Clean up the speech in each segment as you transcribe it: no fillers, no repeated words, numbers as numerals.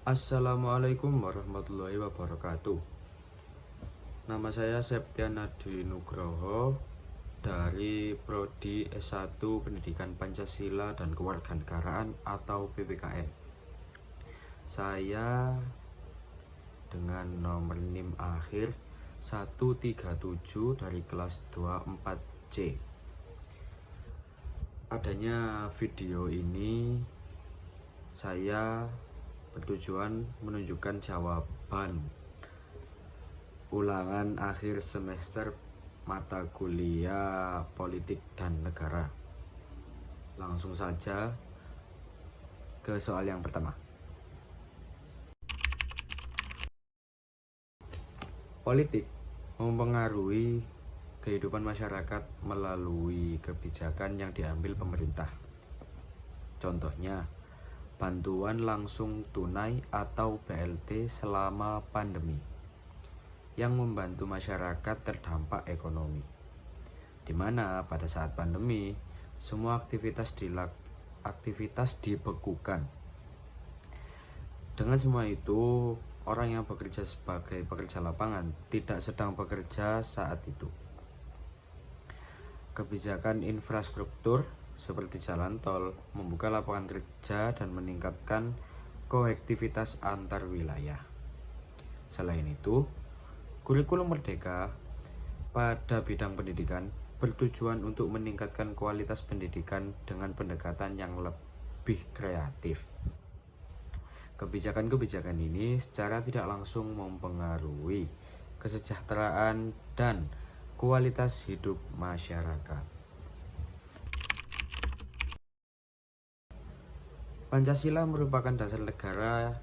Assalamualaikum warahmatullahi wabarakatuh. Nama saya Septian Nadi Nugroho dari Prodi S1 Pendidikan Pancasila dan Kewarganegaraan atau PPKN. Saya dengan nomor NIM akhir 137 dari kelas 24C. Adanya video ini saya bertujuan menunjukkan jawaban ulangan akhir semester mata kuliah politik dan negara. Langsung saja ke soal yang pertama. Politik mempengaruhi kehidupan masyarakat melalui kebijakan yang diambil pemerintah. Contohnya, bantuan langsung tunai atau BLT selama pandemi yang membantu masyarakat terdampak ekonomi, di mana pada saat pandemi semua aktivitas dibekukan. Dengan semua itu, orang yang bekerja sebagai pekerja lapangan tidak sedang bekerja saat itu. Kebijakan infrastruktur seperti jalan tol membuka lapangan kerja dan meningkatkan konektivitas antar wilayah. Selain itu, kurikulum merdeka pada bidang pendidikan bertujuan untuk meningkatkan kualitas pendidikan dengan pendekatan yang lebih kreatif. Kebijakan-kebijakan ini secara tidak langsung mempengaruhi kesejahteraan dan kualitas hidup masyarakat. Pancasila merupakan dasar negara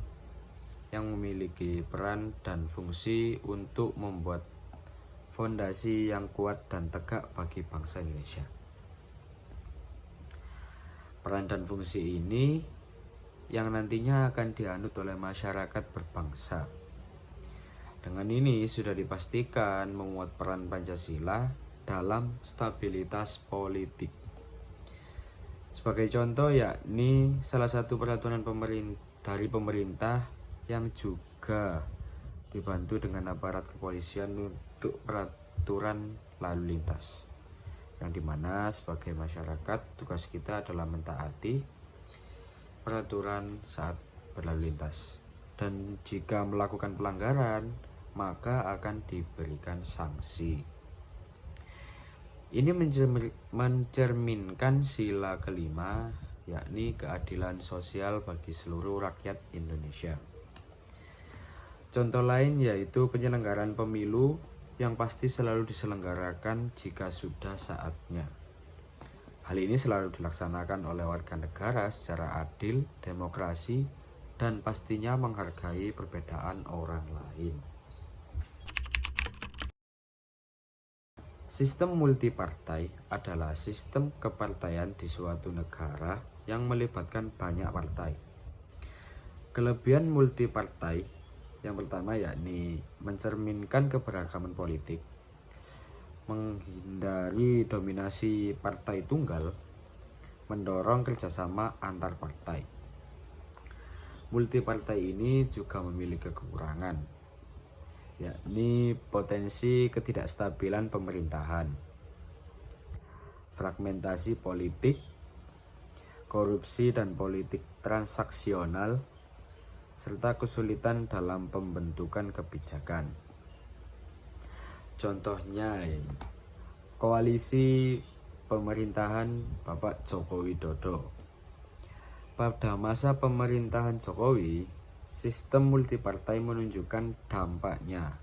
yang memiliki peran dan fungsi untuk membuat fondasi yang kuat dan tegak bagi bangsa Indonesia. Peran dan fungsi ini yang nantinya akan dianut oleh masyarakat berbangsa. Dengan ini sudah dipastikan memuat peran Pancasila dalam stabilitas politik. Sebagai contoh yakni salah satu peraturan dari pemerintah yang juga dibantu dengan aparat kepolisian untuk peraturan lalu lintas, yang dimana sebagai masyarakat tugas kita adalah mentaati peraturan saat berlalu lintas, dan jika melakukan pelanggaran maka akan diberikan sanksi. Ini mencerminkan sila kelima, yakni keadilan sosial bagi seluruh rakyat Indonesia. Contoh lain yaitu penyelenggaraan pemilu yang pasti selalu diselenggarakan jika sudah saatnya. Hal ini selalu dilaksanakan oleh warga negara secara adil, demokrasi, dan pastinya menghargai perbedaan orang lain. Sistem multipartai adalah sistem kepartaian di suatu negara yang melibatkan banyak partai. Kelebihan multipartai yang pertama yakni mencerminkan keberagaman politik, menghindari dominasi partai tunggal, mendorong kerjasama antar partai. Multipartai ini juga memiliki kekurangan, yakni potensi ketidakstabilan pemerintahan, fragmentasi politik, korupsi dan politik transaksional, serta kesulitan dalam pembentukan kebijakan. Contohnya, koalisi pemerintahan Bapak Joko Widodo. Pada masa pemerintahan Jokowi, sistem multipartai menunjukkan dampaknya.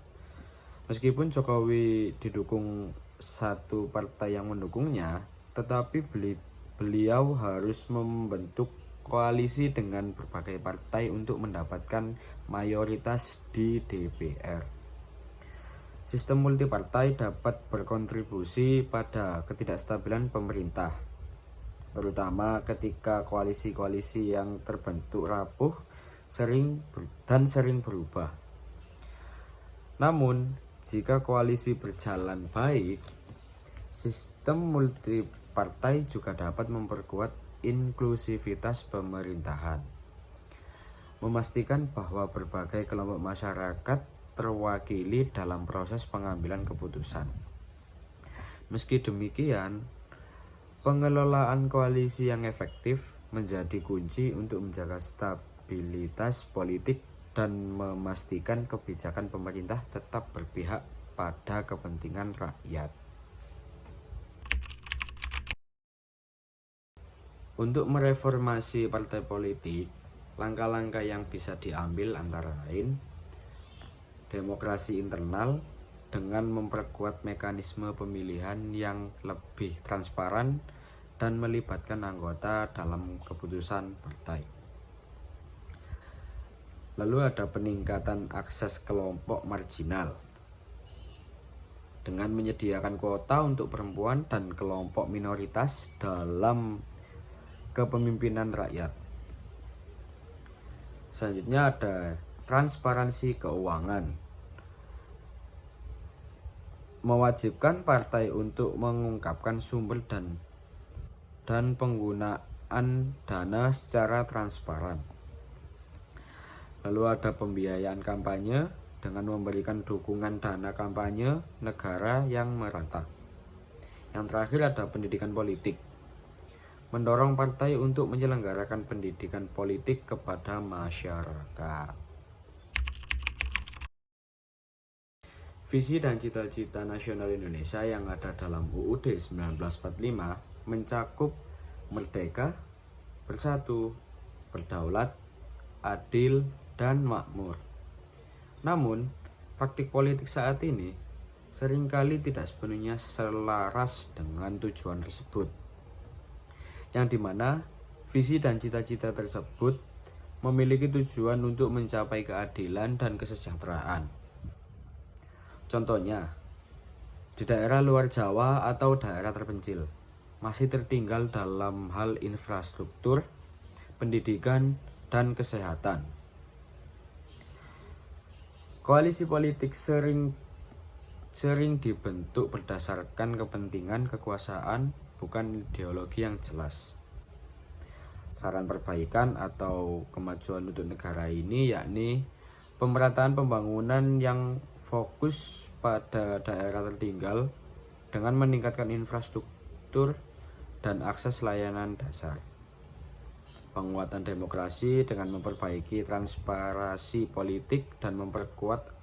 Meskipun Jokowi didukung satu partai yang mendukungnya, tetapi beliau harus membentuk koalisi dengan berbagai partai untuk mendapatkan mayoritas di DPR. Sistem multipartai dapat berkontribusi pada ketidakstabilan pemerintah, terutama ketika koalisi-koalisi yang terbentuk rapuh sering berubah. Namun, jika koalisi berjalan baik, sistem multipartai juga dapat memperkuat inklusivitas pemerintahan. memastikan bahwa berbagai kelompok masyarakat terwakili dalam proses pengambilan keputusan. Meski demikian, pengelolaan koalisi yang efektif menjadi kunci untuk menjaga stabilitas politik dan memastikan kebijakan pemerintah tetap berpihak pada kepentingan rakyat. Untuk mereformasi partai politik, langkah-langkah yang bisa diambil antara lain demokrasi internal dengan memperkuat mekanisme pemilihan yang lebih transparan dan melibatkan anggota dalam keputusan partai. Lalu ada peningkatan akses kelompok marginal dengan menyediakan kuota untuk perempuan dan kelompok minoritas dalam kepemimpinan rakyat. Selanjutnya ada transparansi keuangan, mewajibkan partai untuk mengungkapkan sumber dan penggunaan dana secara transparan. Lalu ada pembiayaan kampanye dengan memberikan dukungan dana kampanye negara yang merata. Yang terakhir ada pendidikan politik, mendorong partai untuk menyelenggarakan pendidikan politik kepada masyarakat. Visi dan cita-cita nasional Indonesia yang ada dalam UUD 1945 mencakup merdeka, bersatu, berdaulat, adil, dan makmur. Namun, praktik politik saat ini seringkali tidak sepenuhnya selaras dengan tujuan tersebut, yang dimana visi dan cita-cita tersebut memiliki tujuan untuk mencapai keadilan dan kesejahteraan. Contohnya, di daerah luar Jawa atau daerah terpencil, masih tertinggal dalam hal infrastruktur, pendidikan, dan kesehatan. Koalisi politik sering dibentuk berdasarkan kepentingan kekuasaan, bukan ideologi yang jelas. Saran perbaikan atau kemajuan untuk negara ini yakni pemerataan pembangunan yang fokus pada daerah tertinggal dengan meningkatkan infrastruktur dan akses layanan dasar. Penguatan demokrasi dengan memperbaiki transparansi politik dan memperkuat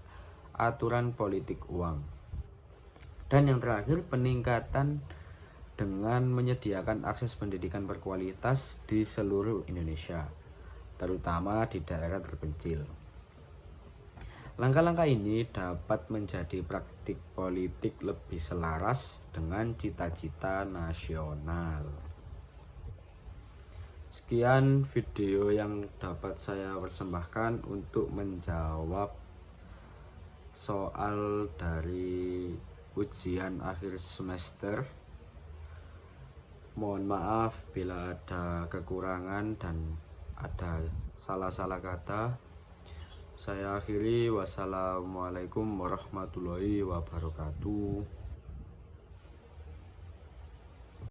aturan politik uang. Dan yang terakhir, peningkatan dengan menyediakan akses pendidikan berkualitas di seluruh Indonesia, terutama di daerah terpencil. Langkah-langkah ini dapat menjadi praktik politik lebih selaras dengan cita-cita nasional. Sekian video yang dapat saya persembahkan untuk menjawab soal dari ujian akhir semester. Mohon maaf bila ada kekurangan dan ada salah-salah kata. Saya akhiri, wassalamualaikum warahmatullahi wabarakatuh.